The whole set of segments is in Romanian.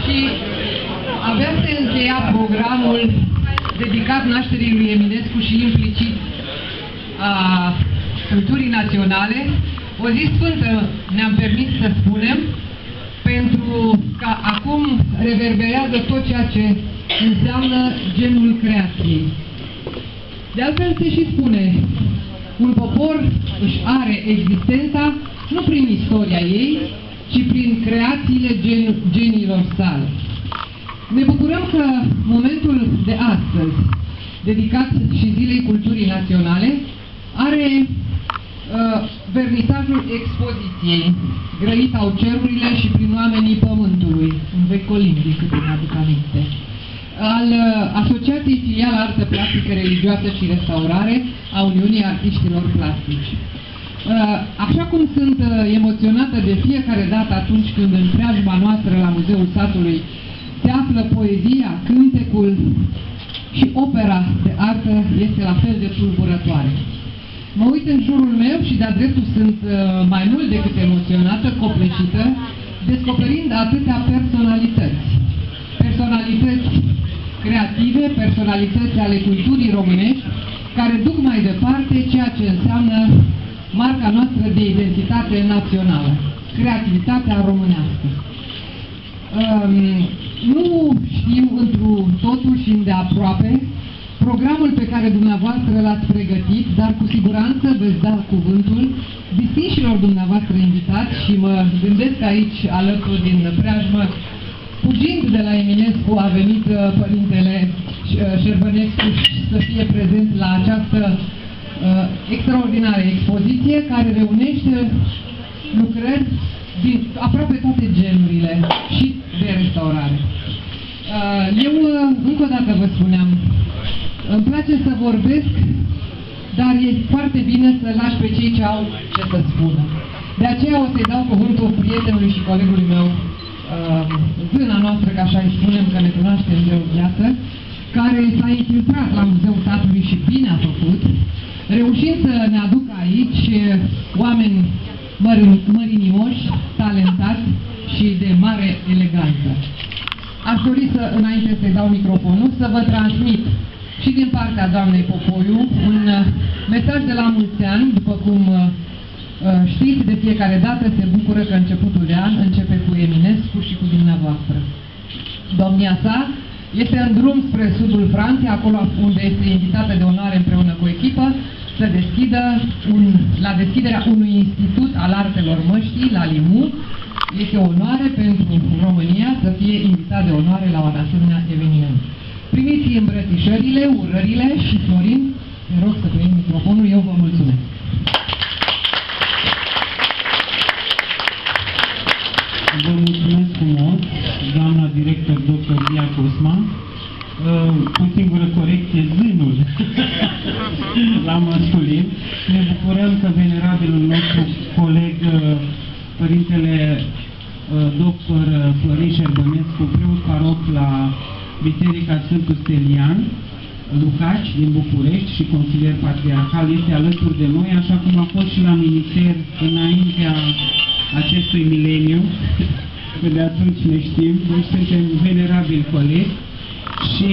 Și avea să încheia programul dedicat nașterii lui Eminescu și implicit a culturii naționale, o zi sfântă ne-am permis să spunem, pentru că acum reverberează tot ceea ce înseamnă genul creației. De altfel se și spune, un popor își are existența nu prin istoria ei, ci prin creațiile genilor sale. Ne bucurăm că momentul de astăzi, dedicat și Zilei Culturii Naționale, are vernisajul expoziției, grăit au cerurile și prin oamenii pământului, în vecolim, din câte mi-aduc aminte, al Asociației Filială Artă Plastică Religioasă și Restaurare a Uniunii Artiștilor Plastici. Așa cum sunt emoționată de fiecare dată atunci când în preajma noastră la Muzeul Satului se află poezia, cântecul și opera de artă, este la fel de tulburătoare. Mă uit în jurul meu și de-a dreptul sunt mai mult decât emoționată, copleșită, descoperind atâtea personalități. Personalități creative, personalități ale culturii românești, care duc mai departe ceea ce înseamnă marca noastră de identitate națională, creativitatea românească. Nu știu întru totul și îndeaproape programul pe care dumneavoastră l-ați pregătit, dar cu siguranță veți da cuvântul distinșilor dumneavoastră invitați și mă gândesc aici, alături din preajmă, fugind de la Eminescu, a venit Părintele Șerbănescu să fie prezent la această extraordinară expoziție care reunește lucrări din aproape toate genurile și de restaurare. Eu, încă o dată vă spuneam, îmi place să vorbesc, dar e foarte bine să lași pe cei ce au ce să spună. De aceea o să-i dau cuvântul prietenului și colegului meu, zâna noastră, ca așa îi spunem, că ne cunoaștem de o viață, care s-a infiltrat la Muzeul Satului și bine a făcut, reușind să ne aducă aici oameni mărinimoși, talentați și de mare eleganță. Aș dori să, înainte să-i dau microfonul, să vă transmit și din partea doamnei Popoiu un mesaj de la mulți ani, după cum știți, de fiecare dată se bucură că începutul de an începe cu Eminescu și cu dumneavoastră. Domnia sa este în drum spre sudul Franței, acolo unde este invitată de onoare împreună cu echipă, să deschidă la deschiderea unui institut al artelor măștii, la Limoux. Este o onoare pentru România să fie invitat de onoare la un asemenea eveniment. Primiți îmbrățișările, urările și Florin, te rog să primi microfonul, eu vă mulțumesc. Vă mulțumesc frumos, doamna director dr. Lia Cosma. Cu singură corecție, zânul la masculin. Ne bucurăm că venerabilul nostru coleg, Părintele dr. Florin Șerbănescu, preot paroc la Biserica Sfântul Stelian, Lucaci, din București și consilier patriarhal, este alături de noi, așa cum a fost și la minister înaintea acestui mileniu, că de atunci ne știm, deci suntem venerabili colegi și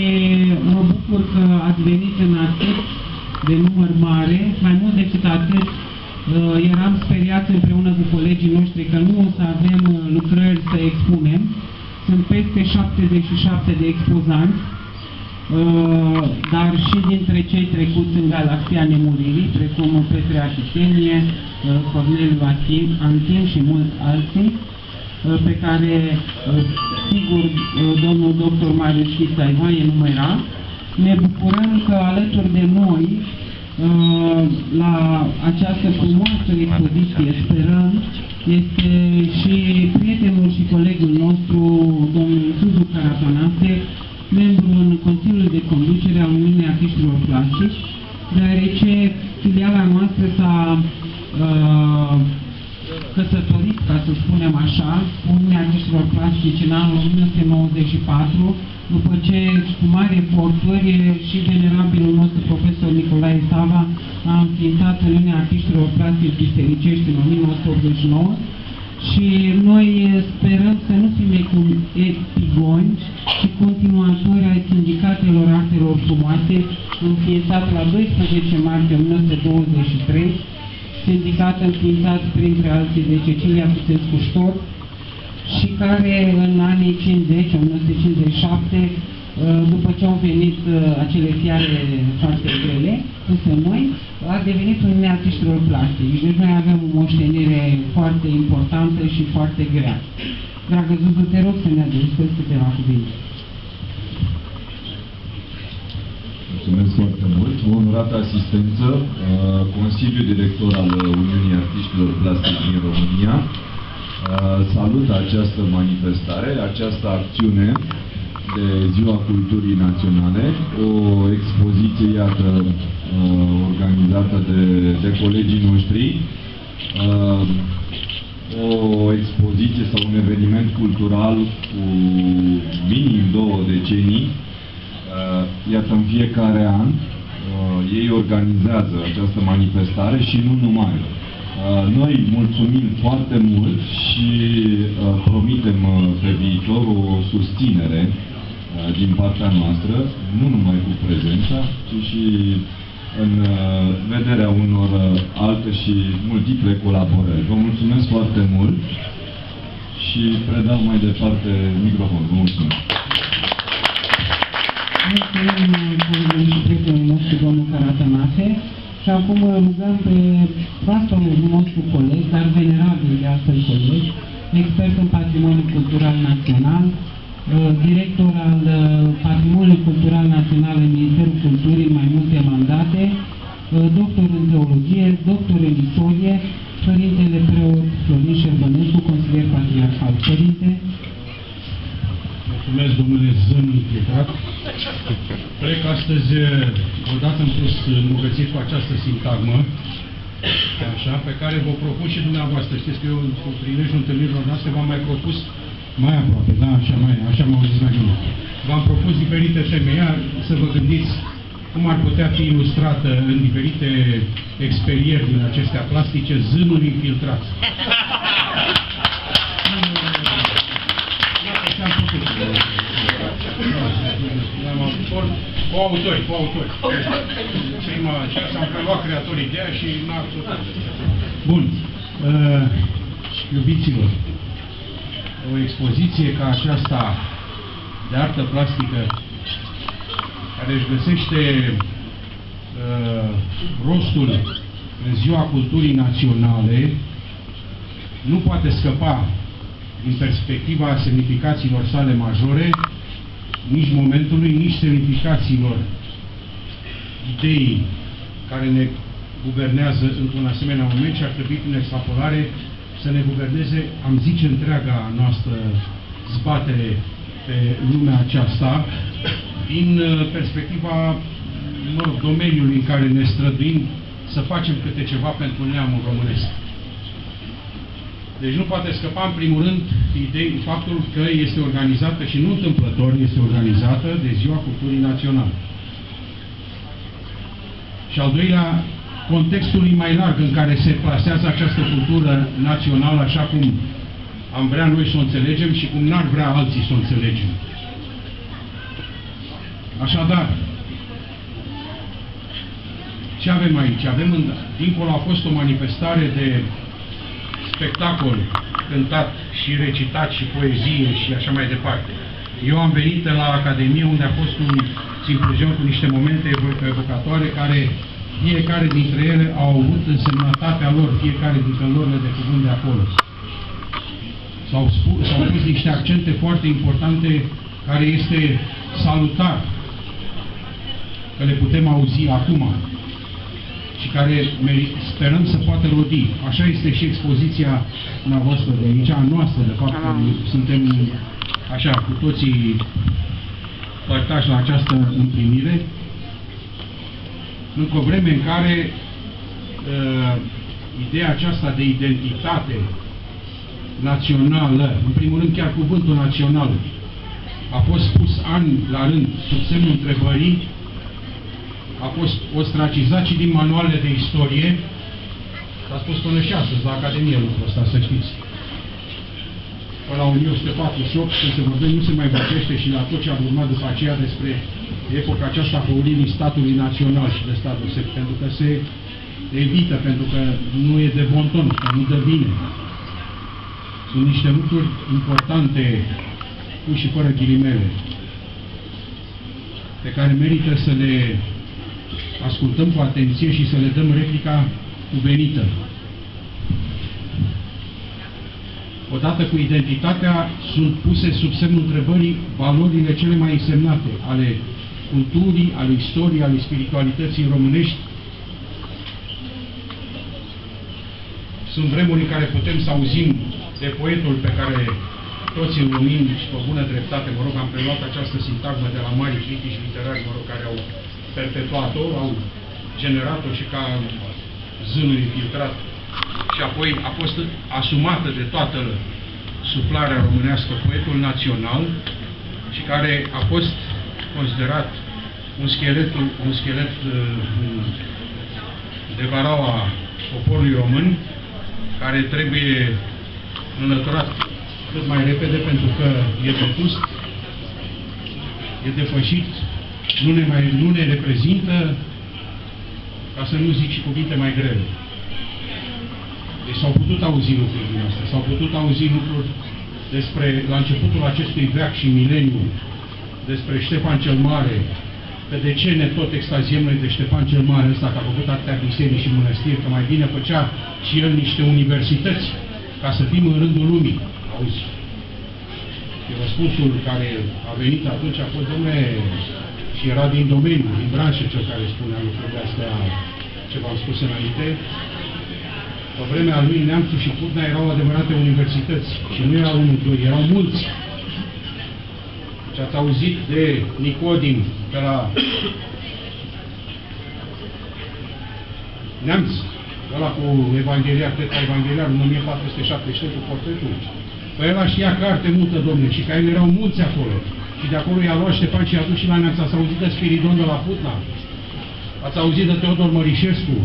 mă bucur că ați venit în atât de număr mare, mai mult decât atât, eram speriați împreună cu colegii noștri că nu o să avem lucrări să expunem. Sunt peste 77 de expozanți, dar și dintre cei trecuți în Galaxia Nemuririi, precum Petre Achitenie, Corneliu Antin și mulți alții, pe care, sigur, domnul doctor Marius Chița îi va enumera. Ne bucurăm că alături de noi, la această frumoasă expoziție, sperăm, este și prietenul și colegul nostru, domnul Suzu Carapanase, membru în Consiliul de Conducere a Uniunii Artiștilor Plastici, deoarece filiala noastră s-a căsătorit, ca să spunem așa, cu Uniunea Artiștilor Plastici în anul 1994, după ce, cu mari eforturi, și venerabilul nostru profesor Nicolae Sava a înființat Uniunea Artiștilor Plastici Bisericești în 1989 Și noi sperăm să nu fim epigoni, ci continuatori ai Sindicatelor Artelor Frumoase, înființat la 12 martie 1923, sindicat înființat printre alții de Cecilia Puțescu Ștor și care în anii 50, 1957, după ce au venit acele fiare foarte grele, puse noi, a devenit Uniunea Artiștilor Plastici. Deci noi avem o moștenire foarte importantă și foarte grea. Dragă Zuzu, te rog să ne adresezi câteva cuvinte. Mulțumesc foarte mult. Onorată asistență, Consiliul Director al Uniunii Artiștilor Plastici din România salută această manifestare, această acțiune de Ziua Culturii Naționale, o expoziție, iată, organizată de colegii noștri, o expoziție sau un eveniment cultural cu minim 2 decenii. Iată, în fiecare an ei organizează această manifestare și nu numai. Noi mulțumim foarte mult și promitem pe viitor o susținere din partea noastră, nu numai cu prezența, ci și în vederea unor alte și multiple colaborări. Vă mulțumesc foarte mult și predau mai departe microfonul. Vă mulțumesc! Mulțumim colegului și prietenul nostru, domnul Caratanache, și acum rugăm pe vastul nostru coleg, dar venerabil de altfel coleg, expert în patrimoniul cultural național, director al Patrimoniului Cultural Național în Ministerul Culturii în mai multe mandate, doctor în teologie, doctor în istorie, Părintele Preot Florin Șerbănescu, consilier patriarhal. Părinte. Mulțumesc, domnule Zân implicat. Plec astăzi, odată în plus, îmbogățit cu această sintagmă, așa, pe care vă propun și dumneavoastră. Știți că eu, cu prilejul întâlnirilor noastre, v-am mai propus, mai aproape, da, așa m-au zis mai bine. V-am propus diferite teme, iar să vă gândiți cum ar putea fi ilustrată în diferite experieri din acestea plastice zânul infiltrat. Cu autori. Prima aceasta am preluat creator ideea și n-a acceptat. Bun. Iubiților, o expoziție ca aceasta de artă plastică care își găsește rostul în Ziua Culturii Naționale nu poate scăpa din perspectiva semnificațiilor sale majore, nici momentului, nici semnificațiilor ideii care ne guvernează într-un asemenea moment și ar trebui prin extrapolare să ne guverneze, am zice, întreaga noastră zbatere pe lumea aceasta, din perspectiva domeniului în care ne străduim să facem câte ceva pentru neamul românesc. Deci nu poate scăpa, în primul rând, faptul că este organizată, și nu întâmplător, este organizată de Ziua Culturii Naționale. Și al doilea, contextului mai larg în care se plasează această cultură națională, așa cum am vrea noi să o înțelegem și cum n-ar vrea alții să o înțelegem. Așadar, ce avem aici? Dincolo a fost o manifestare de spectacol cântat și recitat și poezie și așa mai departe. Eu am venit la Academie, unde a fost un simpozion cu niște momente evocatoare care fiecare dintre ele au avut însemnătatea lor, fiecare dintre lorile de cuvânt de acolo. S-au pus niște accente foarte importante care este salutar că le putem auzi acum și care sperăm să poată rodi. Așa este și expoziția noastră de aici, a noastră, de fapt, suntem așa, cu toții părtași la această împlinire, într-o vreme în care ideea aceasta de identitate națională, în primul rând chiar cuvântul național, a fost pus ani la rând sub semnul întrebării, a fost ostracizat și din manualele de istorie, s-a spus până și astăzi la Academie lucrul ăsta, să știți. la 1148, când se vorbește, nu se mai vorbește și la tot ce a urmat după aceea despre epoca aceasta a făurinii statului național și de statul sec, pentru că se evită, pentru că nu e de bon ton, că nu dă bine. Sunt niște lucruri importante, cu și fără ghilimele, pe care merită să le ascultăm cu atenție și să le dăm replica cuvenită. Odată cu identitatea sunt puse sub semnul întrebării valorile cele mai însemnate ale culturii, ale istoriei, ale spiritualității românești. Sunt vremuri în care putem să auzim de poetul pe care toți îl numim și pe bună dreptate, mă rog, am preluat această sintagmă de la mari critici literari, mă rog, care au perpetuat-o, au generat-o și ca zânul infiltrat și apoi a fost asumată de toată suflarea românească, poetul național, și care a fost considerat un schelet de varaua poporului român, care trebuie înlăturat cât mai repede, pentru că e vetust, e depășit, nu ne reprezintă, ca să nu zic și cuvinte mai grele. Deci s-au putut auzi lucruri din astea, s-au putut auzi lucruri despre, la începutul acestui veac și mileniu, despre Ștefan cel Mare, că de ce ne tot extaziem noi de Ștefan cel Mare ăsta, că a făcut atâtea biserici și mănăstiri, că mai bine făcea și el niște universități, ca să fim în rândul lumii. Auzi? Și răspunsul care a venit atunci a fost, dom'le, și era din domeniu, din branșă cel care spunea lucrurile astea, ce v-am spus înainte. Pe vremea lui, Neamțu și Putna erau adevărate universități. Și nu erau unul, doi, erau mulți. Și ați auzit de Nicodim, pe la Neamț, ăla cu Evanghelia, Teta Evanghelia, în 1473, cu portretul. Păi ăla știa carte multă, domnule, și ca el erau mulți acolo. Și de acolo i-a luat Ștefan și i-a dus și la Neamț. Ați auzit de Spiridon de la Putna? Ați auzit de Teodor Mărișescu?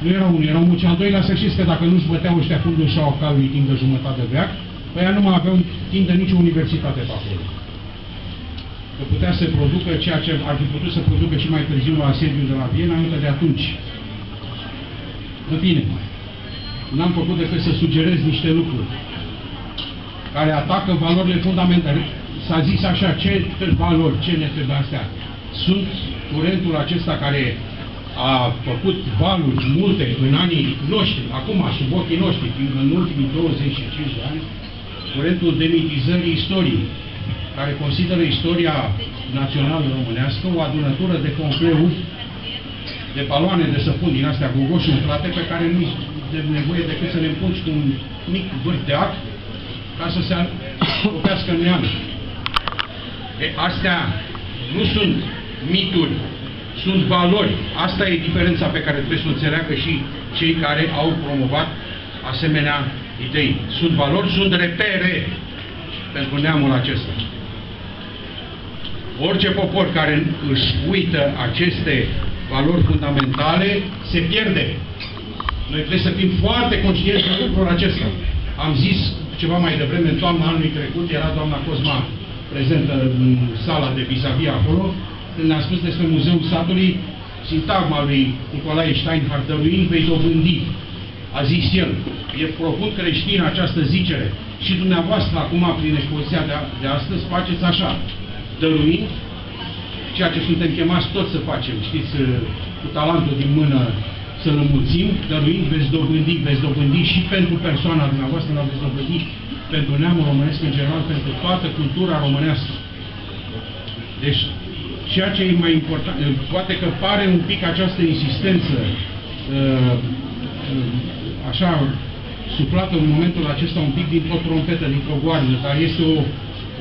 Nu erau unul, erau mulți. Al doilea, să știți că dacă nu-și băteau ăștia fundul șaua calului timp de jumătate de veac, păi ea nu mai aveau timp de nicio universitate pe acolo. Că putea să producă ceea ce ar fi putut să producă și mai târziu la asediul de la Viena, încă de atunci. În fine, n-am făcut decât să sugerez niște lucruri care atacă valorile fundamentale. S-a zis așa, ce valori, ce ne trebuie astea? Sunt curentul acesta care a făcut valuri multe în anii noștri, acum, sub ochii noștri, în ultimii 25 de ani, curentul demitizării istoriei, care consideră istoria națională românească o adunătură de confleuri, de baloane de săpun din astea gogoși umflate, pe care nu-i de nevoie decât să le împungi cu un mic vârf de ac ca să se copească în neamă. Astea nu sunt mituri, sunt valori. Asta e diferența pe care trebuie să o înțeleagă și cei care au promovat asemenea idei. Sunt valori, sunt repere pentru neamul acesta. Orice popor care își uită aceste valori fundamentale se pierde. Noi trebuie să fim foarte conștienți de lucrul acesta. Am zis ceva mai devreme, în toamna anului trecut, era doamna Cosma prezentă în sala de vis-a-vis acolo, când ne-a spus despre Muzeul Satului, sintagma lui Nicolae Steinhardt, dăruind vei dobândi. A zis el, e profund creștin această zicere. Și dumneavoastră, acum, prin expoziția de astăzi, faceți așa, dăruind, ceea ce suntem chemați toți să facem, știți, cu talentul din mână să-l înmulțim, dăruind veți dobândi și pentru persoana dumneavoastră, dar veți dobândi pentru neamul românesc în general, pentru toată cultura românească. Deci, ceea ce e mai important, poate că pare un pic această insistență așa suflată în momentul acesta un pic dintr-o trompetă, dintr-o goarnă, dar este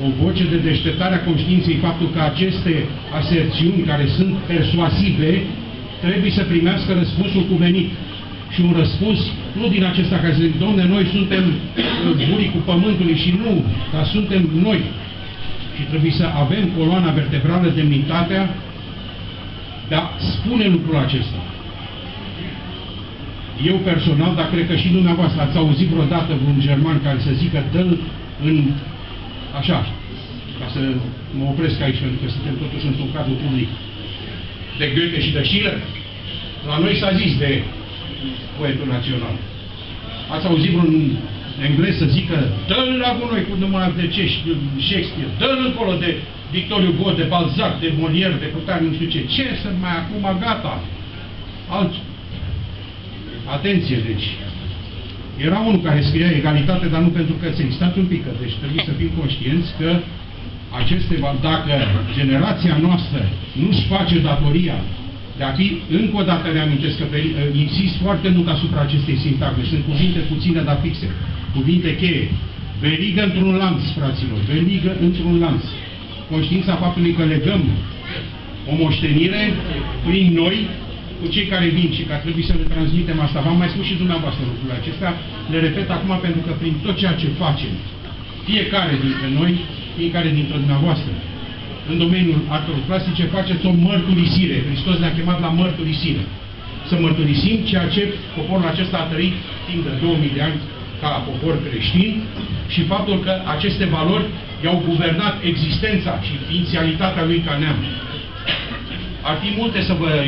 o voce de deșteptare a conștiinței, faptul că aceste aserțiuni care sunt persuasive trebuie să primească răspunsul cuvenit. Și un răspuns, nu din acesta care zic, domne, noi suntem buricul pământului și nu, dar suntem noi. Și trebuie să avem coloana vertebrală, demnitatea de a spune lucrul acesta. Eu personal, dar cred că și dumneavoastră ați auzit vreodată vreun german care să zică dă-l în, așa, ca să mă opresc aici, pentru că suntem totuși într-un cadru public, de Goethe și de Schiller, la noi s-a zis de poetul național. Ați auzit vreun englez să zică, dă-l la gunoi cu numai de Shakespeare, dă-l încolo de Victor Hugo, de Balzac, de Molière, de Cutare, nu știu ce. Ce să mai acum, gata. Atenție, deci. Era unul care scria egalitate, dar nu pentru cățeni. Stați un pic, deci trebuie să fim conștienți că dacă generația noastră nu-și face datoria de a fi, încă o dată reamintesc că insist foarte mult asupra acestei sintagme. Sunt cuvinte puține, dar fixe. Cuvinte cheie. Verigă într-un lanț, fraților. Verigă într-un lanț. Conștiința faptului că legăm o moștenire prin noi cu cei care vin și că ar trebui să le transmitem asta. V-am mai spus și dumneavoastră lucrurile acestea. Le repet acum pentru că prin tot ceea ce facem, fiecare dintre noi, fiecare dintre dumneavoastră, în domeniul artelor plastice, faceți o mărturisire. Hristos ne-a chemat la mărturisire. Să mărturisim ceea ce poporul acesta a trăit timp de 2000 de ani ca popor creștin și faptul că aceste valori i-au guvernat existența și inițialitatea lui ca neam. Ar fi multe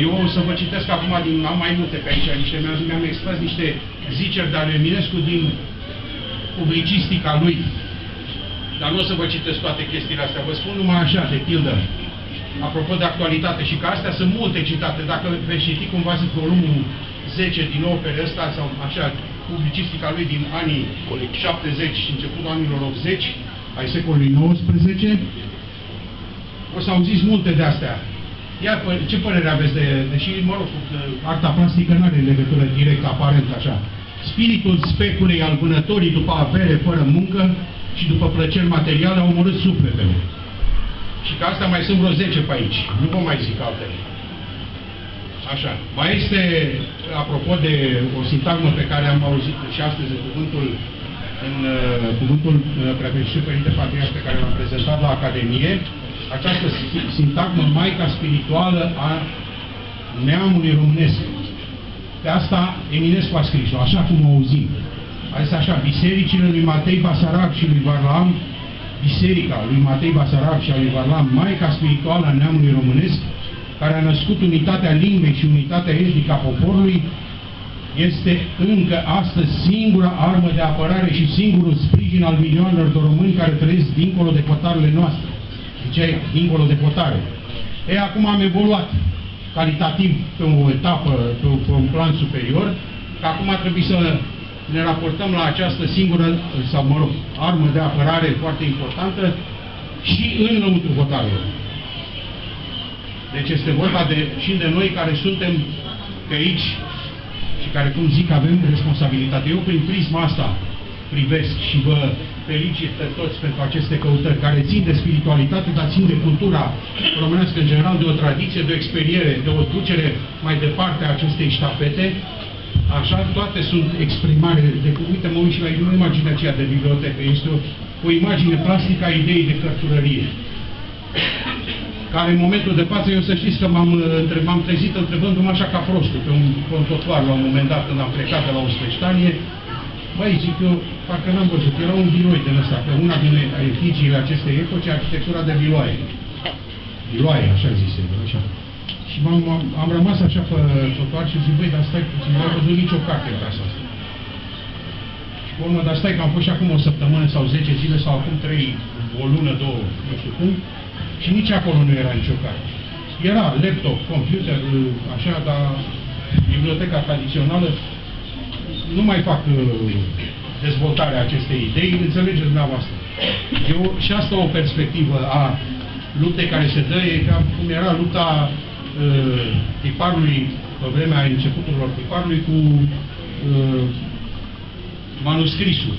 eu o să vă citesc acum am mai multe pe aici, mi-am extras niște ziceri de ale Eminescu din publicistica lui. Dar nu o să vă citesc toate chestiile astea. Vă spun numai așa, de pildă, apropo de actualitate, și că astea sunt multe citate. Dacă veți citi cumva volumul 10 din opere ăsta, sau așa, publicistica lui din anii 70 și începutul anilor 80, ai secolului 19, o să auziți multe de astea. Iar ce părere aveți deși, mă rog, arta plastică nu are legătură direct, aparent, așa. Spiritul speculei al vânătorii după avere fără muncă și după plăceri materiale au omorât sufletele. Și că astea mai sunt vreo 10 pe aici. Nu vă mai zic altele. Așa. Mai este, apropo de o sintagmă pe care am auzit și astăzi în cuvântul Preafericitul Părinte Patriarh pe care l-am prezentat la Academie, această sintagmă Maica spirituală a neamului românesc. Pe asta Eminescu a scris-o, așa cum o auzim. A zis așa, bisericile lui Matei Basarab și lui Varlam, biserica lui Matei Basarab și a lui Varlam, Maica spirituală a neamului românesc, care a născut unitatea limbei și unitatea etnică a poporului, este încă astăzi singura armă de apărare și singurul sprijin al milioanelor de români care trăiesc dincolo de hotarele noastre. Ziceai, dincolo de hotare. Ei, acum am evoluat calitativ pe o etapă, pe un plan superior, că acum trebuie să ne raportăm la această singură, sau mă rog, armă de apărare foarte importantă și în lăuntru hotarelor. Deci este vorba și de noi care suntem pe aici și care, cum zic, avem responsabilitate. Eu, prin prisma asta, privesc și vă felicit pe toți pentru aceste căutări care țin de spiritualitate, dar țin de cultura românească în general, de o tradiție, de o experiere, de o ducere mai departe a acestei ștafete. Așa, toate sunt exprimare de cuvinte, mă uit și la imaginea aceea de bibliotecă. Este o imagine plastică a ideii de cărturărie. Care în momentul de față, eu să știți că m-am trezit întrebându-mă așa ca prostul, pe un contotoar la un moment dat când am plecat de la o speștanie. Băi, zic eu, parcă n-am văzut, era un viroi de ăsta, pe una din efigiile acestei epoci, arhitectura de viloaie. Viloaie, așa zise, așa. Și am rămas așa pe trotuar și zic, băi, dar stai puțin, nu am văzut nicio carte în casa asta. Și pe urmă, dar stai că am fost și acum o săptămână sau 10 zile sau acum 3, o lună, 2, nu știu cum, și nici acolo nu era nicio carte. Era laptop, computer, așa, dar biblioteca tradițională nu mai fac dezvoltarea acestei idei, înțelegeți dumneavoastră. Eu și asta o perspectivă a luptei care se dă, e ca cum era lupta tiparului, pe vremea începuturilor tiparului, cu manuscrisul,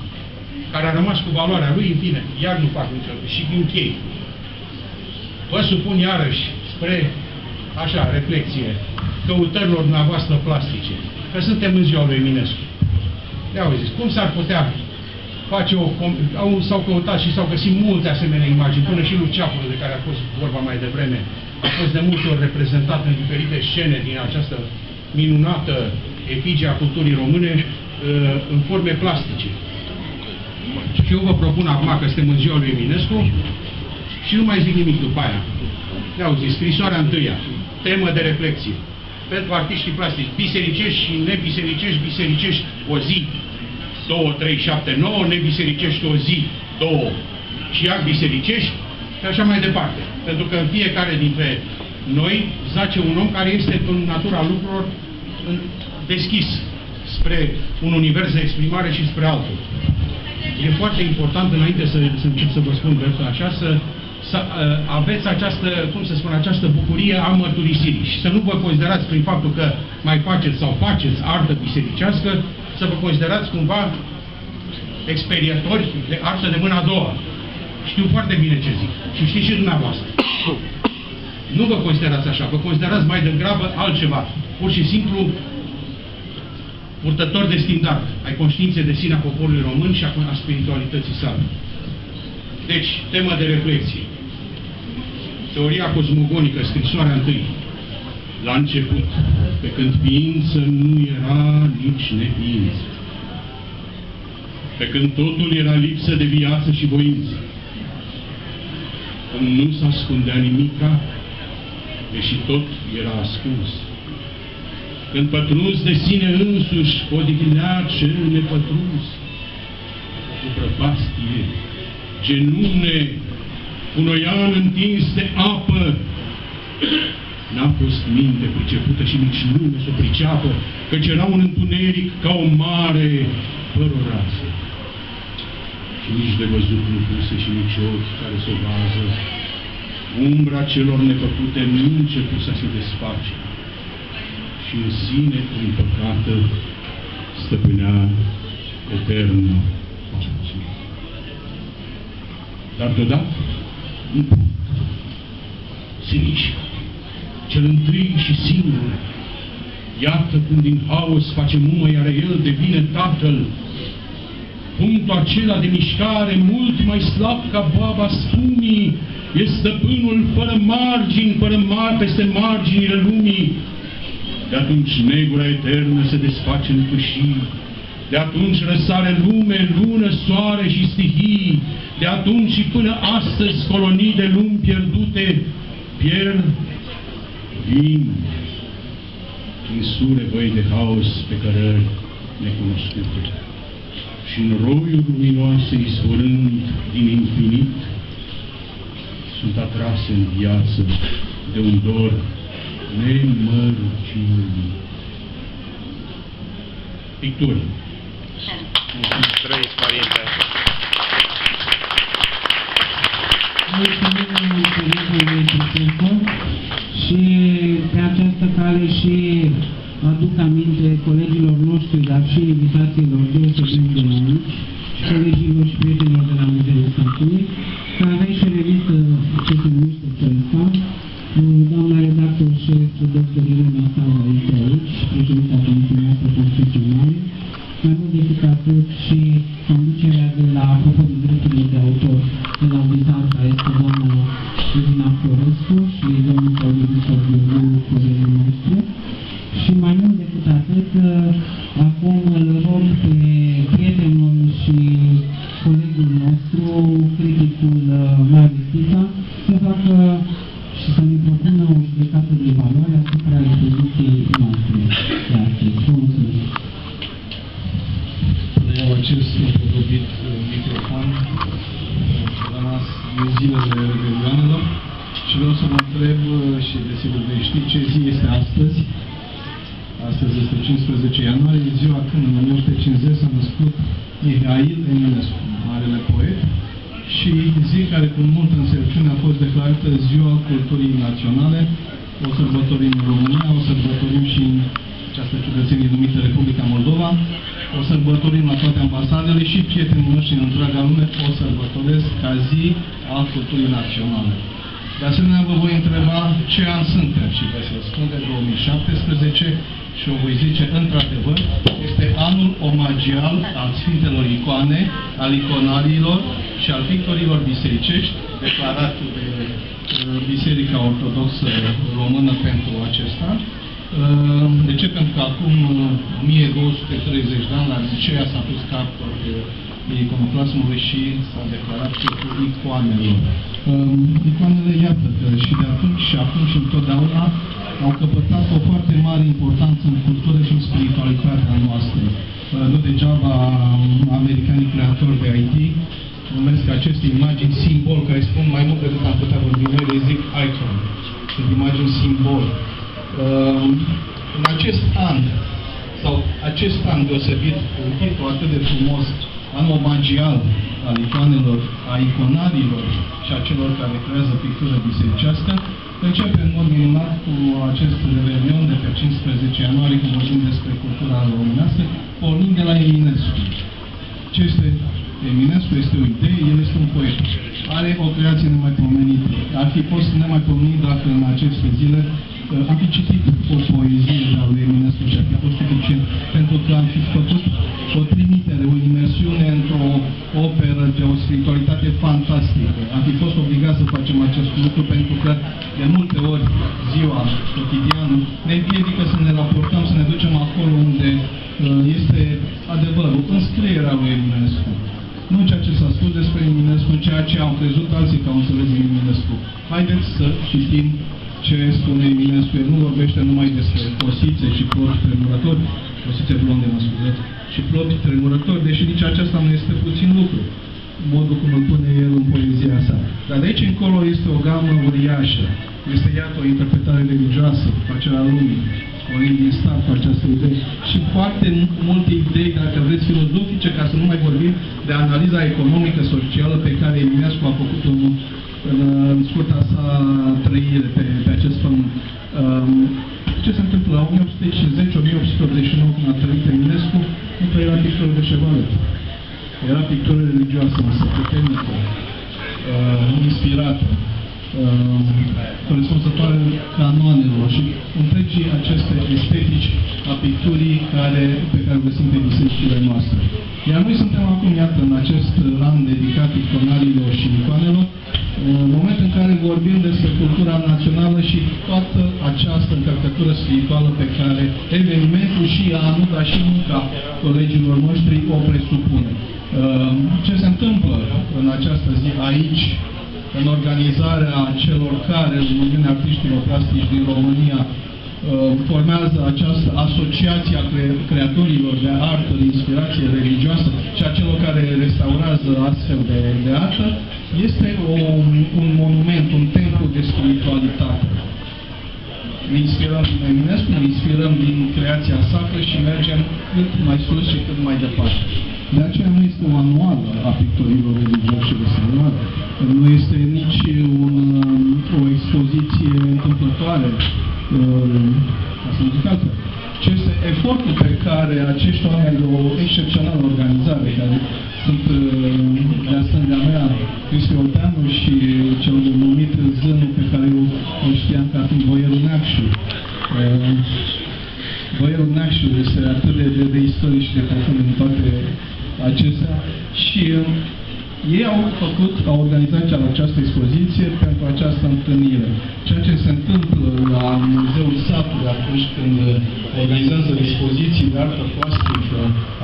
care a rămas cu valoarea lui, în fine, iar nu fac nicio, și închei. Vă supun iarăși spre, așa, reflexie, căutărilor dumneavoastră plastice, că suntem în ziua lui Eminescu. Le-au zis, cum s-ar putea face s-au căutat și s-au găsit multe asemenea imagini, până și Luceafără, de care a fost vorba mai devreme, a fost de multe ori reprezentat în diferite scene din această minunată efigie a culturii române în forme plastice. Și eu vă propun acum că suntem în ziua lui Eminescu și nu mai zic nimic după aia. Ne-auzi, scrisoarea întâia, temă de reflexie. Pentru artiștii plastici, bisericești și nebisericești, bisericești o zi, 2, 3, 7, 9, nebisericești o zi, 2 și iar bisericești și așa mai departe. Pentru că în fiecare dintre noi zace un om care este în natura lucrurilor deschis spre un univers de exprimare și spre altul. E foarte important, înainte să încep să vă spun versul așa, să aveți această, cum să spun, această bucurie a mărturisirii și să nu vă considerați prin faptul că mai faceți sau faceți artă bisericească, să vă considerați cumva experiatori de artă de mâna a doua. Știu foarte bine ce zic și știți și dumneavoastră. Nu vă considerați așa, vă considerați mai degrabă altceva. Pur și simplu purtător de standard ai conștiinței de sine a poporului român și a spiritualității sale. Deci, temă de reflexie. Teoria cosmogonică, scrisoarea întâi. La început, pe când ființă nu era nici neființă. Pe când totul era lipsă de viață și voință. Când nu s-ascundea nimica, deși tot era ascuns. Când pătruns de sine însuși, odihnea cel nepătruns. Cu prăpastie, genune, un oian întins de apă. N-a fost minte pricepută și nici lume să o priceapă, căci era un întuneric ca o mare fără o rază. Și nici de văzut nu puse și nici ochi care să o vază. Umbra celor nefăcute nu începuse să se desface și în sine împăcată stăpânea eternă pace. Dar deodată, un punct se mișcă, cel întâi și singur. Iată cum din haos face mumă, iar el devine Tatăl. Punctul acela de mișcare, mult mai slab ca baba spumii, e stăpânul fără margini, peste marginile lumii. De atunci negura eternă se desface în pâșii. De atunci răsare lume, lună, soare și stihii. De atunci și până astăzi colonii de lumi pierdute pierd vin din sure băi de haos pe cărări necunoscute. Și în roiuri luminoase izvorând din infinit sunt atrase în viață de un dor nemărginit. Pictură. Trăiți, părinte! Mulțumim Părintele Priceco și pe această cale și aduc aminte colegilor noștri, dar și invitațiilor deosebit de aici, colegilor și prietenilor de la Muzeul Statului, că avem și o revistă ce se numește Presa. Doamna redactor șef, dr. Irina Sava, este aici, președinta Comisiei noastre constituționale. Mai mult decât atât și conducerea de la, apropo de drepturile de autor, de la Bizanța este doamna Irina Florescu și domnul Claudiu Sorbiu, colegii noștri. Și mai mult decât atât, acum îl rog pe prietenul și colegul nostru, criticul Marius Tita, să facă și să ne propună o judecată de valoare asupra expoziției noastre de astăzi. Vă mulțumesc! Iau acest împodobit microfon rămas din zilele revelioanelor și vreau să mă întreb și desigur de știi ce zi este astăzi. Astăzi este 15 ianuarie, ziua când în 1950 s-a născut Mihail Eminescu, marele poet, și zi care cu multă înțelepciune a fost declarată Ziua Culturii Naționale. O sărbătorim în România, o sărbătorim și în această ciudățenie numită Republica Moldova, o sărbătorim la toate ambasadele și prietenii noștri în întreaga lume o sărbătoresc ca zi a culturii naționale. De asemenea, vă voi întreba ce an suntem și veți răspunde 2017 și o voi zice într-adevăr, este anul omagial al Sfintelor Icoane, al iconarilor și al pictorilor bisericești, declarat de Biserica Ortodoxă Română pentru acesta. De ce? Pentru că acum 1230 de ani la Nicea s-a pus capăt iconoclasmului și s-a declarat cultul icoanelor. Icoanele, iată că și de atunci și acum și întotdeauna au căpătat o foarte mare importanță în cultură și în spiritualitatea noastră. Nu degeaba americanii creatori de IT numesc aceste imagini simbol, care spun mai mult decât am putea vorbi noi, le zic icon. Sunt imagini simbol. În acest an, sau acest an deosebit, un titlu atât de frumos, anul omagial al icoanelor, a iconarilor și a celor care creează pictură bisericească, începe în mod minunat cu acest revelion de pe 15 ianuarie, când vorbim despre cultura românească, pornind de la Eminescu. Ce este Eminescu? Este o idee, el este un poet. Are o creație nemaipomenită. Ar fi fost nemaipomenit dacă în aceste zile am fi citit o poezie de a lui Eminescu și ar fi fost suficient, pentru că am fi făcut o trimitere, o imersiune într-o operă de o spiritualitate fantastică. Am fi fost obligați să facem acest lucru, pentru că de multe ori ziua, cotidianul, ne împiedică să ne raportăm, să ne ducem acolo unde este adevărul, în scrierea lui Eminescu. Nu ceea ce s-a spus despre Eminescu, ceea ce au crezut alții că au înțeles din Eminescu. Haideți să citim ce spune Eminescu. El nu vorbește numai despre cosițe și plopi tremurători, cosițe blonde, mă scuzați, și plopi tremurători, deși nici aceasta nu este puțin lucru, modul cum îl pune el în poezia sa. Dar de aici încolo este o gamă uriașă. Este, iată, o interpretare religioasă, facerea lumii, pornind din start cu această idee. Și foarte multe idei, dacă vreți, filozofice, ca să nu mai vorbim de analiza economică, socială pe care Eminescu a făcut-o în scurta sa trăire pe acest pământ. Ce se întâmplă la 1850-1889, când a trăit Eminescu, nu că era pictură de șevalet. Era pictură religioasă, însă puternică, inspirată, corespunzătoare canoanelor și întregii aceste estetici a picturii pe care o găsim pe bisericile noastre. Iar noi suntem acum, iată, în acest an dedicat iconarilor și icoanelor, în momentul în care vorbim despre cultura națională și toată această încărcătură spirituală pe care evenimentul și anul, dar și munca colegilor noștri o presupune. Ce se întâmplă în această zi aici, în organizarea celor care, în Uniunea Artiștilor Plastici din România, formează această asociație a creatorilor de artă, de inspirație religioasă și a celor care restaurează astfel de artă, este un monument, un templu de spiritualitate. Ne inspirăm din Eminescu, ne inspirăm din creația sacră și mergem cât mai sus și cât mai departe. De aceea nu este o anuală a pictorilor religioși și restaurare. Nu este nici o expoziție întâmplătoare, ca să zic altfel. Ce este efortul pe care acești oameni de o excepțională organizare, care sunt de-a stângea mea, Cristi Olteanu și cel numit Zânul, pe care eu îl știam ca fiind boierul Neacșu. Boierul Neacșu este atât de istorie și de profund în toate acestea și ei au organizat această expoziție pentru această întâlnire. Ceea ce se întâmplă la Muzeul Satului atunci când organizează expoziții de artă plastică,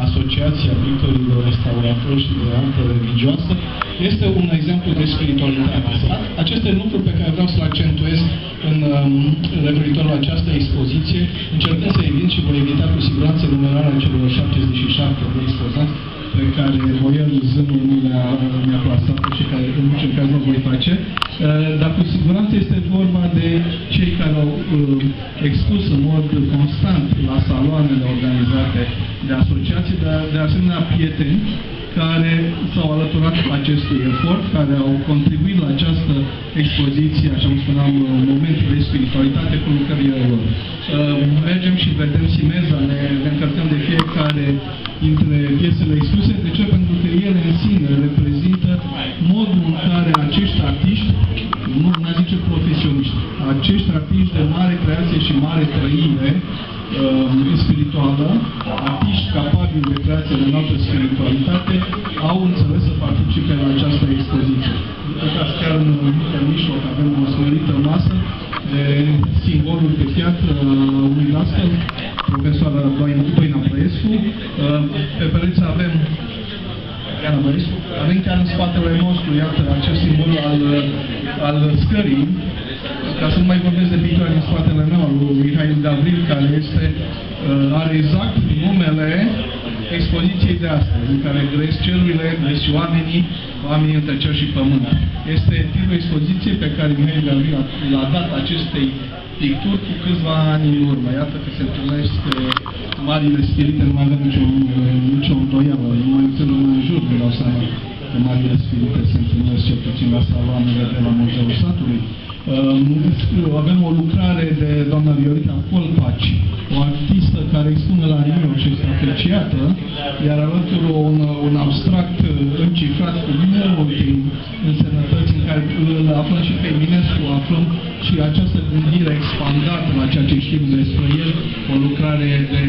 Asociația Pictorilor Restauratori și de Artă Religioasă, este un exemplu de spiritualitate. Aceste lucruri pe care vreau să le accentuez în referitor la această expoziție, încercând să evit și voi evita cu siguranță numerarea celor 77 de expozați pe care boierul Zânul mi-a plasat și care în niciun caz nu voi face, dar cu siguranță este vorba de cei care au expus în mod constant la saloanele organizate de asociații, de asemenea prieteni care s-au alăturat acestui efort, care au contribuit la această expoziție, așa cum spuneam, momentul de spiritualitate cu lucrările lor. Mergem și vedem Simeza, ne încărcăm de fiecare dintre piesele expuse. De ce? Pentru că ele în sine reprezintă modul în care acești artiști, nu ne zice profesioniști, acești artiști de mare creație și mare trăire spirituală, artiști capabili de creație de înaltă spiritualitate, au înțeles să participe la această expoziție. Uitați, chiar în mijloc avem o smerită masă de simboluri de piatră unui dascăl, profesoara Doina Plăescu. Pe pereți avem Diana spatele nostru, iată, acest simbol al scării, ca să nu mai vorbesc de pictura din spatele meu, al lui Mihail Gavril, care are exact numele expoziției de astăzi, în care grăiesc cerurile, grăiesc și oamenii între cer și pământ. Este titlul expoziției pe care Mihail Gavril l-a dat acestei picturi cu câțiva ani în urmă. Iată că se întâlnesc marile spirite, nu mai avem nicio îndoială, nu mai uitându-mă în jur, îmi dau seama că marile spirite se întâlnesc cel puțin la saloanele de la Muzeul Satului. Avem o lucrare de doamna Viorica Colpaci, o artistă care expune la Rimeu și este apreciată, iar alături un abstract încifrat cu multe însemnătăți în care îl aflăm și pe Eminescu, aflăm și această gândire expandată la ceea ce știm despre el, o lucrare de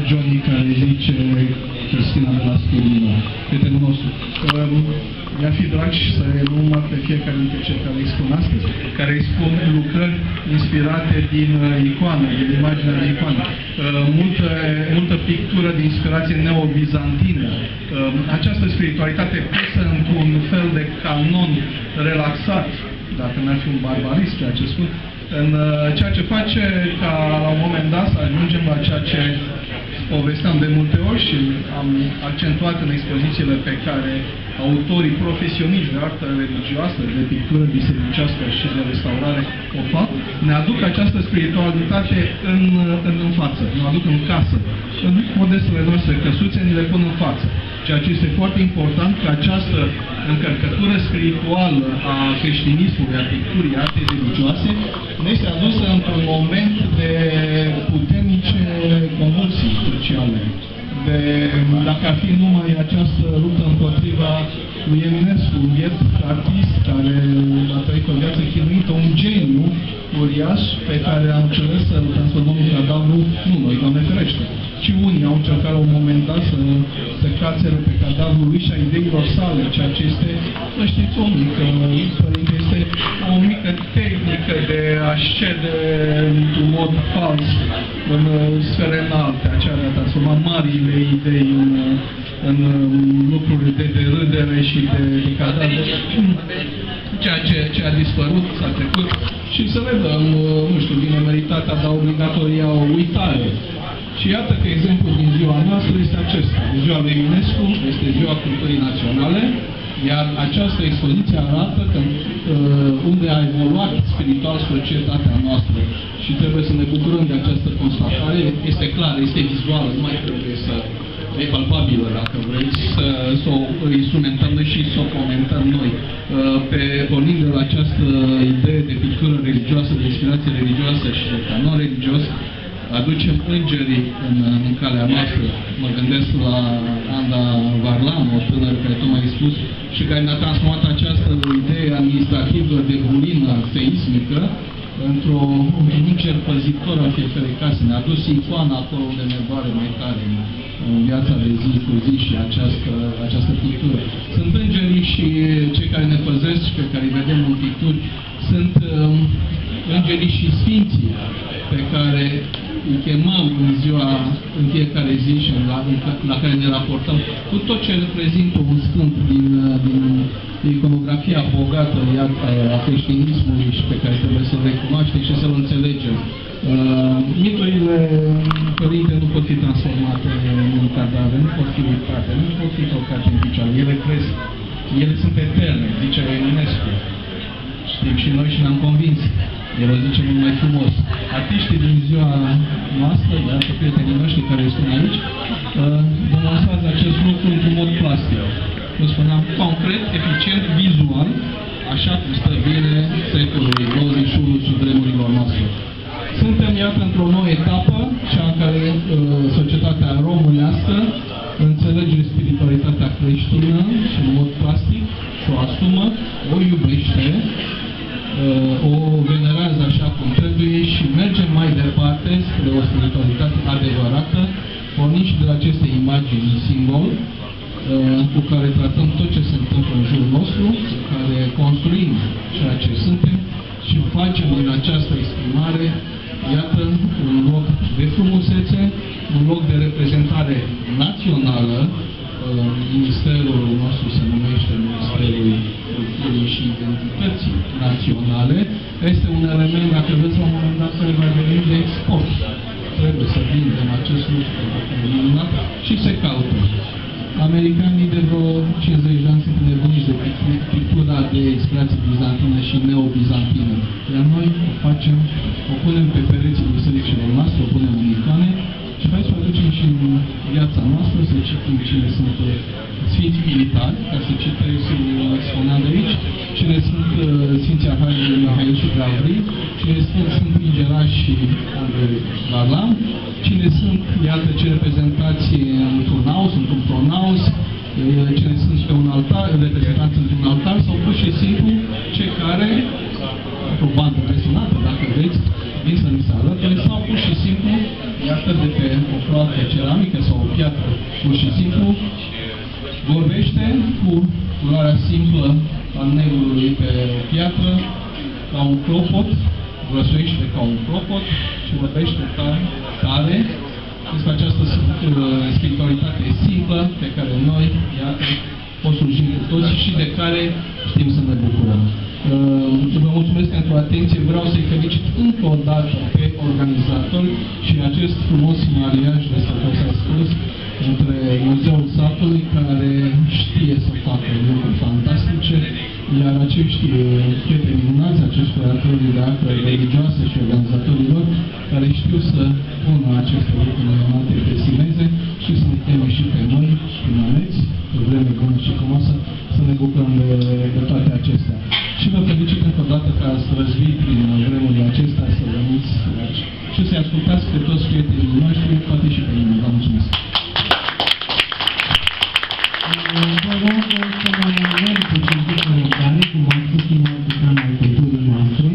Johnny care zice Cristina de la Sturino, prietenul nostru. Mi-ar fi drag să enumăr pe fiecare dintre cei care expun astăzi, care expun lucrări inspirate din icoană, din imaginea de icoană. Multă pictură de inspirație neobizantină. Această spiritualitate pusă într-un fel de canon relaxat, dacă n-ar fi un barbarism ceea ce spun, în ceea ce face ca la un moment dat să ajungem la ceea ce povesteam de multe ori și am accentuat în expozițiile pe care autorii profesioniști de artă religioasă, de pictură bisericească și de restaurare o fac, ne aduc această spiritualitate în față, ne aduc în casă. În modestele noastre căsuțe ni le pun în față. Ceea ce este foarte important, că această încărcătură spirituală a creștinismului, a picturii, a artei religioase, ne este adusă într-un moment de puternice convulsii sociale. Dacă ar fi numai această luptă împotriva lui Eminescu, un biet artist care a trăit o viață chinuită, un geniu uriaș pe care am încercat să-l transformăm în cadavru, nu noi, Doamne ferește, ci unii au încercat la un moment dat să cațere pe cadavrul lui și a ideilor sale, ceea ce este, să știți, o mică, părinte, este o mică tehnică de a șede într-un mod fals în sfere înalte, aceea de a transforma marile idei în lucruri de derâdere și de cadavre. Ceea ce a dispărut, s-a trecut și să le dăm, nu știu, bine meritata, dar obligatoria o uitare. Și iată că exemplul din ziua noastră este acesta. Ziua lui Eminescu este ziua culturii naționale, iar această expoziție arată că unde a evoluat spiritual societatea noastră și trebuie să ne bucurăm de această constatare, este clară, este vizuală, nu mai trebuie să e palpabilă, dacă vreți, să o instrumentăm și să o comentăm noi. Pornind de la această idee de pictură religioasă, de inspirație religioasă și de canon religios, aducem îngerii în calea noastră. Mă gândesc la Anda Varlam, o tânără care tocmai ai spus, și care ne-a transformat această idee administrativă de bulină seismică într-un înger păzitor al fiecărei case. Ne-a adus icoana acolo unde ne doare mai tare în viața de zi cu zi și această pictură. Sunt îngerii și cei care ne păzesc și pe care îi vedem în picturi, sunt îngerii și sfinții pe care îi chemăm în fiecare zi și la care ne raportăm cu tot ce reprezintă un sfânt din iconografia bogată a creștinismului și pe care trebuie să-l recunoaștem și să-l înțelegem. Miturile, părinte, nu pot fi transformate în cadavre, nu pot fi uitate, nu pot fi tocate în picioare. Ele cresc, ele sunt eterne, zice Eminescu. Știm și noi și ne-am convins. El o zice mult mai frumos. Artiștii din ziua noastră, iată prietenii noștri care sunt aici, demonstrează acest lucru într-un mod plastic. Cum spuneam, concret, eficient, vizual, așa cum stă bine secolului 21 și vremurilor noastre. Suntem, iată, într-o nouă etapă, cea în care societatea românească înțelege spiritualitatea creștină și în mod plastic și o asumă, o iubește, o venerează așa cum trebuie și mergem mai departe spre o spiritualitate adevărată, pornind și de la aceste imagini simbol, cu care tratăm tot ce se întâmplă în jurul nostru, cu care construim ceea ce suntem și facem din această exprimare, iată, un loc de frumusețe, un loc de reprezentare națională. Ministerul nostru se numește Ministerul este un element, dacă vreți, la un moment dat, care va veni de export. Trebuie să vindem acest lucru, minunat, și se caută. Americanii de vreo 50 de ani sunt nebuniți de pictura de inspirație bizantină și neo-bizantină. Iar noi o facem, o punem pe pereții bisericilor noastre, o punem în icoane și hai să o aducem și în viața noastră, să citim cine sunt Sfinții Militari, ca să citesc, spuneam de aici, cine sunt Sfinții Arhanghelul Mihail și Gavril, cine sunt Îngerași și Andrei Varlam, cine sunt, iată, ce reprezentați într-un naus, într-un pronaus, cine sunt pe un altar, reprezentanți într-un altar, sau pur și simplu cei care, o bandă presionată, dacă vreți, vin să ni se alăture, sau pur și simplu, iată, de pe o floată ceramică sau o piatră, pur și simplu, vorbește cu culoarea simplă a negrului pe o piatră, ca un clopot, grăsuiește ca un clopot și vorbește tare despre această spiritualitate simplă pe care noi, iată, o slujim cu toți și de care știm să ne bucurăm. Vă mulțumesc pentru atenție, vreau să-i felicit încă o dată pe organizatori și acest frumos mariaj despre care s-a spus între Muzeul Satului, care știe să facă lucruri fantastice, iar acești prieteni minunați, acești creatori de acte religioase și organizatorilor, care știu să pună aceste lucruri minunate pe simeze și să ne teme și pe noi, primareți, pe vreme bună și frumoasă, să ne bucurăm de toate acestea. Și vă felicit încă o dată că ați răzvit prin vremurile acestea să veniți și să-i ascultați pe toți prietenii noștri, poate și pe mine. Vă mulțumesc! Vă rog să mai merg puțin locale, cum am spus în alt plan al culturii noastre.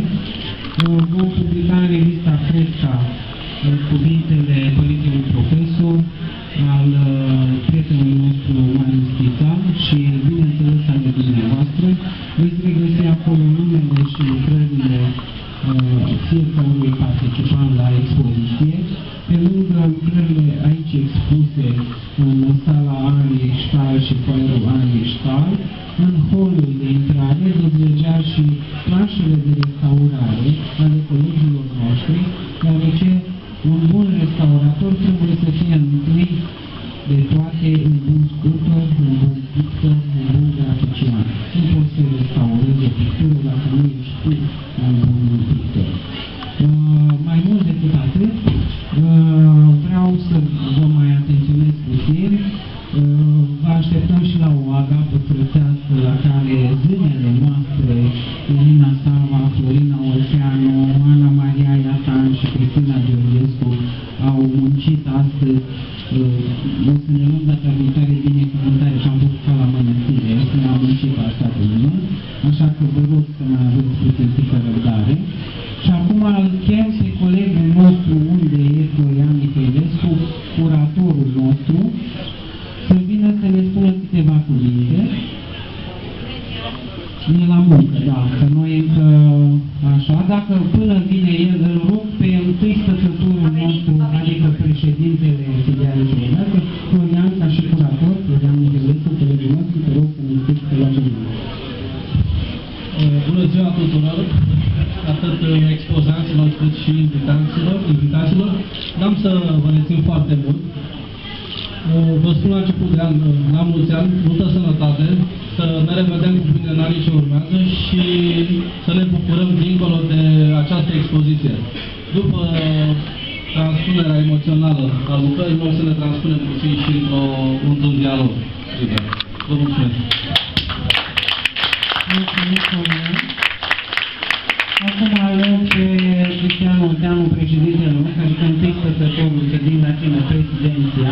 Vom publica în revista Fresca cuvintele părintelui profesor, al prietenului nostru Marius Chițan și, bineînțeles, ale dumneavoastră. Veți regăsi acolo numele și lucrările fiecărui participant la expoziție. Pe lângă lucrările aici expuse în sala Arie Stahl și foaierul Arie Stahl, în holul de intrare veți vedea și planșele de restaurare ale colegilor noștri, deoarece un bun restaurator trebuie să fie întâi de toate un bun sculptor, un bun pictor, un bun grafician. Nu poți să restaurezi o pictură dacă nu ești tu un bun pictor. Mai mult decât atât, vreau să vă mai atenționez puțin. Vă așteptăm și la o agapă frățească la care zânele noastre, Irina Sava, Florina Olteanu, Ana Maria Iatan și Cristina Georgescu au muncit astăzi. O să ne luăm data viitoare binecuvântare și am făcut ca la mănăstire, să ne am muncit asta de mână, așa că vă rog să mai aveți puțin răbdare. Și acum îl chem pe colegul nostru, unde e Florian Mihailescu, curatorul nostru, să vină să ne spună câteva cuvinte. E la muncă, da, că noi încă așa. Dacă până vine el, îl rog pe întâi stătătorul nostru, adică președintele filialei Ciudănească, Florian, ca și curator, Florian Mihailescu, colegul nostru, te rog să ne spui câteva cuvinte. Bună ziua tuturor, atât expozanților cât și invitaților. N-am să vă rețin foarte mult. Vă spun la început de an, la mulți ani, multă sănătate, să ne revedem cu bine în anii ce urmează și să ne bucurăm dincolo de această expoziție. După transpunerea emoțională a lucrărilor, să ne transpunem puțin și într-un dialog. Vă mulțumesc! Acum aloc pe Cristian Olteanu, președintele nostru, adică întâi stătătorul ședin la tine prezidenția,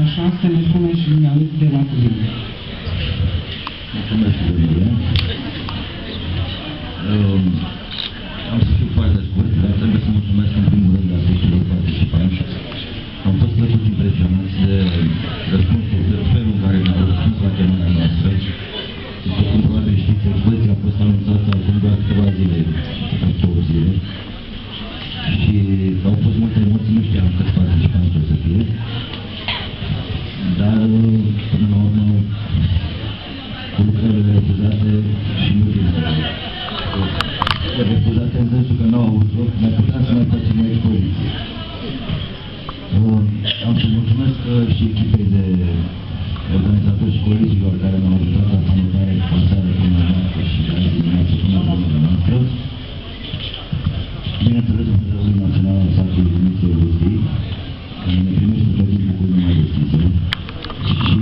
așa să ne spune și lui câteva cuvinte. Mulțumesc, Emilia. Am să fiu foarte scurt, dar trebuie să mulțumesc în primul rând artiștilor participanți. Am fost plăcut impresionați de răspunsul, de felul în care ne-au răspuns la chemarea noastră. După cum probabil știți, expoziția a fost anunțată acum doar câteva zile, câteva 2 zile. Și au fost multe emoții, nu știam câți participanți o să fie. Dar, până la urmă, cu lucrările refuzate și nu din refuzate astea în sensul că nu au avut loc, mai puteam să mai facem o expoziție. Am să mulțumesc și echipei de organizatori și colegilor care m-au ajutat la promovare pasarea până la noastră și azi dimineață până la noastră noastră. Bineînțeles, Muzeului Național al Satului Dumitru Gustii, care ne primește tot timpul cu lumea deschisă, și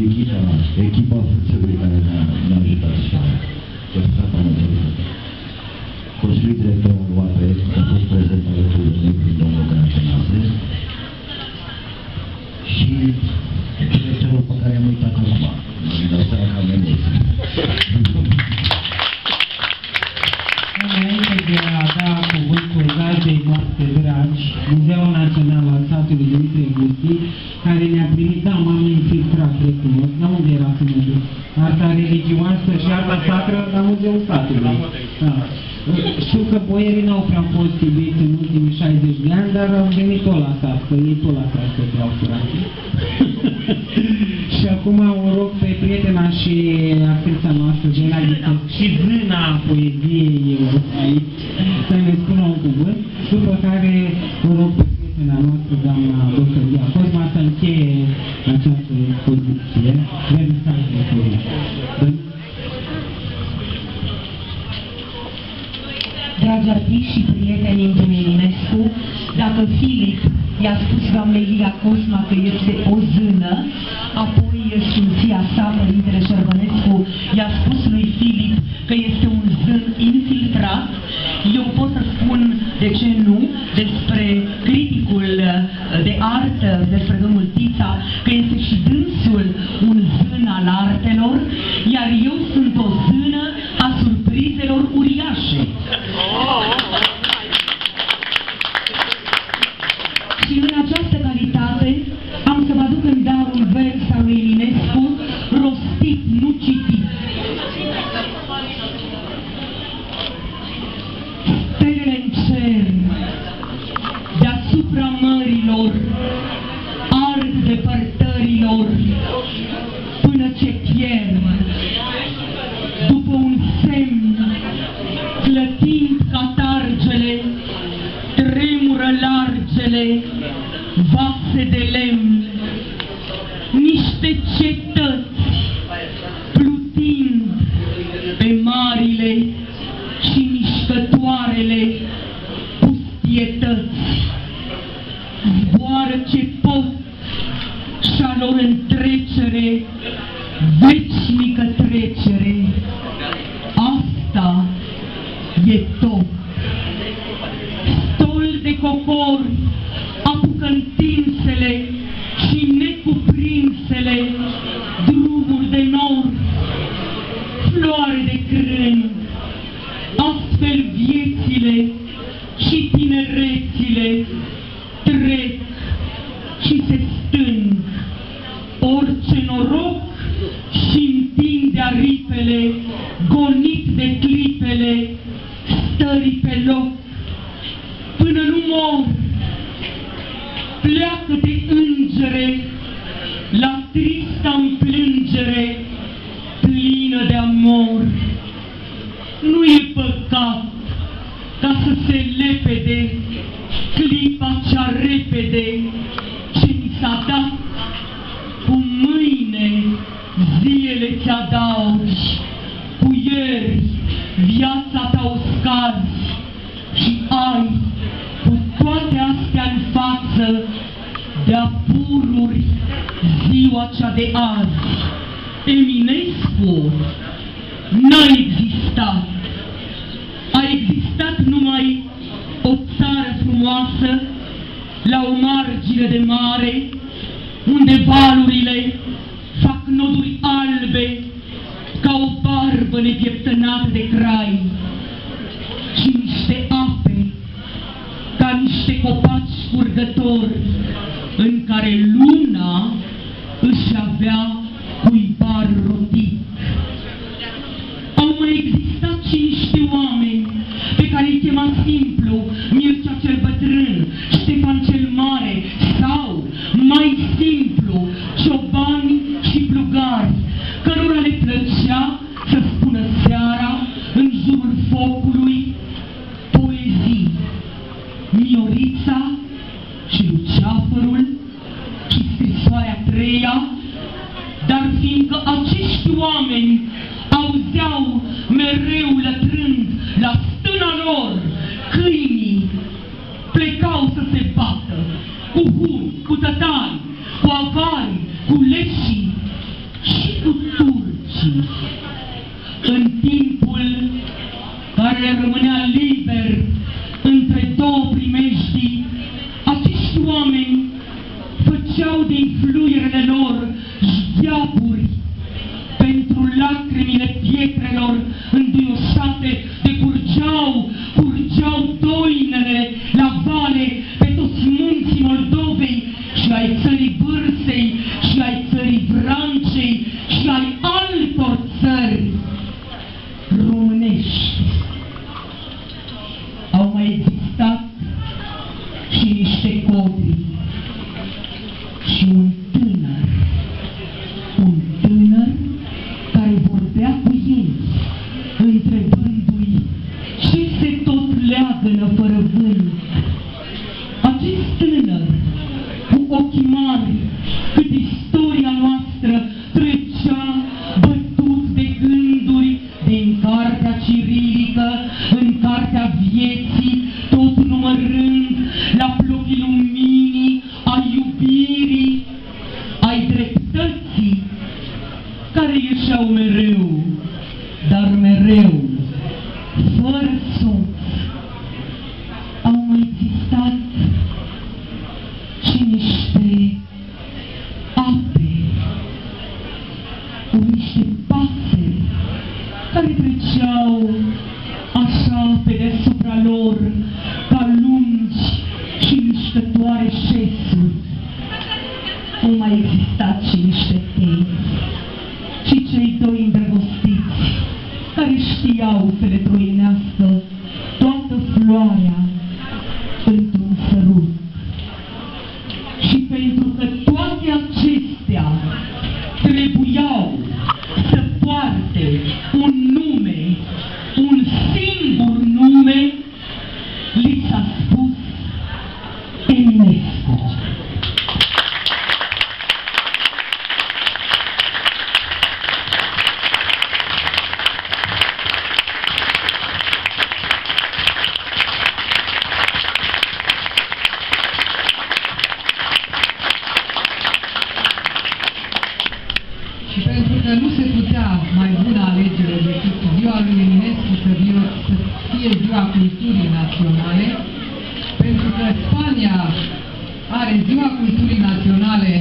echipa Fuțului care ne-a ajutat și a păstrat amatorul. Consiliul director al UAPE a fost prezent alături de noi prin domnul Granțănase și directorul pe care am uitat acum. Îmi dau seama că am venit. Înainte de a da cuvântul gazdei noastre dragi, Muzeul Național al Satului Dumitru Gustii, care ne-a primit, da, m-am infiltrat, recunosc, dar unde era să mă duc? Arta religioasă și arta sacră la Muzeul Satului. Da. Știu că boierii n-au prea fost iubiți în ultimii 60 de ani, dar am venit tot la sat, că ei tot la sat se vreau curații. Și acum o rog pe prietena și actrița noastră de la și zâna poeziei aici să ne spună un cuvânt, după care o rog pe prietena noastră, doamna Dr. Lia Cosma, să încheie această expoziție, vernisajul expoziției. Dragi artiști și prieteni în Eminescu, dacă Filip i-a spus doamnei Lia Cosma că este o zână, apoi Sfinția sa, Părintele Șervănescu, i-a spus lui Filip că este un zân infiltrat, eu pot să spun, de ce nu, despre criticul de artă, despre domnul Tița, că este și dânsul un zân al artelor, iar eu sunt o zână a surprizelor uriașe. Și în această calitate am să vă aduc în dar un vers al lui Eminescu, rostit, nu citit. Stelele în cer, deasupra mărilor, ard depărtărilor, până ce pierd, după un semn, clătind catargele, tremură largele, vase de lemn, niște cetăți, plutind pe marile și mișcătoarele pustietăți, zboară ce pot și-a lor întrecere, veșnică trecere. Asta e tot. Stol de cocor apucă întinsele și necuprinsele drumuri de nor, floare de crâni, astfel viețile și tinerețile trec și se stâng. Orice noroc și întinde aripele, gonit de clipele stării pe loc, până nu mor. Pleacă-te, îngere, la trista împlângere plină de amor. Nu e păcat ca să se lepede clipa cea repede ce mi s-a dat. Cu mâine zilele ți-adaugi, cu ieri viața ta o scazi și ai cu toate astea în față de-a pururi ziua cea de azi. Eminescu n-a existat. A existat numai o țară frumoasă la o margine de mare, unde valurile fac noduri albe ca o barbă nepieptănată de crai, și niște ape ca niște copaci scurgători în care luna își avea cuibar rotit. Au mai existat și niște oameni pe care îi chema simplu Mircea cel Bătrân, Ștefan cel Mare sau, mai simplu, ciobani și plugari, cărora le plăcea să spună seara în jurul focului poezii mereu lătrând la stâna lor, câinii plecau să se bată cu huni, cu tătari, cu avari, cu leșii și cu turcii. În timpul care rămânea liber între două primejdii, acești oameni făceau din fluierele lor jgheapuri pentru lacrimile pietrelor înduioșate de curgeau doinele la vale pe toți munții Moldovei și ai țării Vârsei și ai țării Vrancei și ai altor țări românești. Au mai existat și niște codri și un tânăr care vorbea cu ei, întrebându-i ce se tot leagănă fără vânt. Acest tânăr, cu ochii mari, cât istoria noastră, trecea bătut de gânduri din cartea cirilică în cartea vieții, tot numărând la plopii luminii, a iubirii, ai dreptății, care ieșeau mereu, dar mereu, fără soț. Au mai existat și niște ape, cu niște pasări care treceau așa pe deasupra lor ca lungi și mișcătoare șesuri. Au mai existat și niște tei și cei doi îndrăgostiți care știau să le trăinească toată floarea într-un sărut. Și pentru că toate acestea trebuiau să poarte un nume, un singur nume, li s-a spus Eminescu. Și pentru că nu se putea mai bună alegere decât ziua lui Eminescu să fie ziua culturii naționale, pentru că Spania are ziua culturii naționale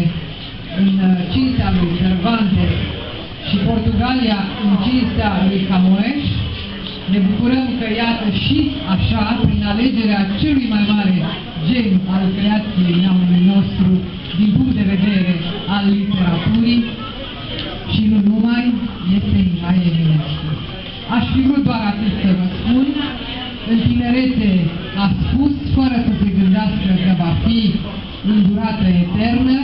în cinstea lui Cervantes și Portugalia în cinstea lui Camões, ne bucurăm că, iată, și așa, prin alegerea celui mai mare gen al creației neamului nostru, din punct de vedere al literaturii, și nu numai, este Mihai Eminescu. Aș fi vrut doar atât să vă spun. În tinerețe a spus, fără să se gândească că va fi îndurată eternă,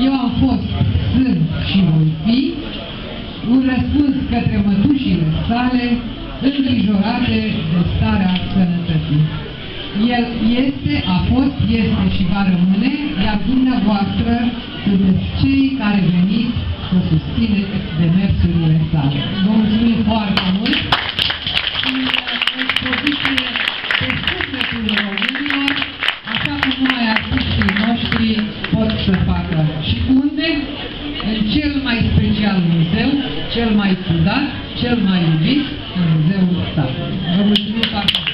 eu am fost, sunt și voi fi, un răspuns către mătușile sale, îngrijorate de starea sănătății. El este, a fost, este și va rămâne, iar dumneavoastră sunteți cei care veniți să susțineți demersurile sale. Vă mulțumim foarte mult și expoziție pe sufletul românilor, așa cum numai artiștii noștri pot să facă. Și unde? În cel mai special muzeu, cel mai ciudat, cel mai iubit, în Muzeul Statului. Vă mulțumim foarte mult!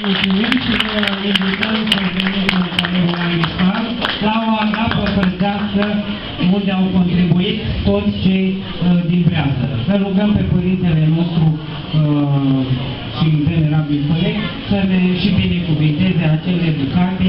Mulțumim și vă invităm să veniți în colegul Amistar la o agapă părțească unde au contribuit toți cei din Brează. Să rugăm pe Părintele nostru și venerabil coleg să ne și binecuvinteze acele bucate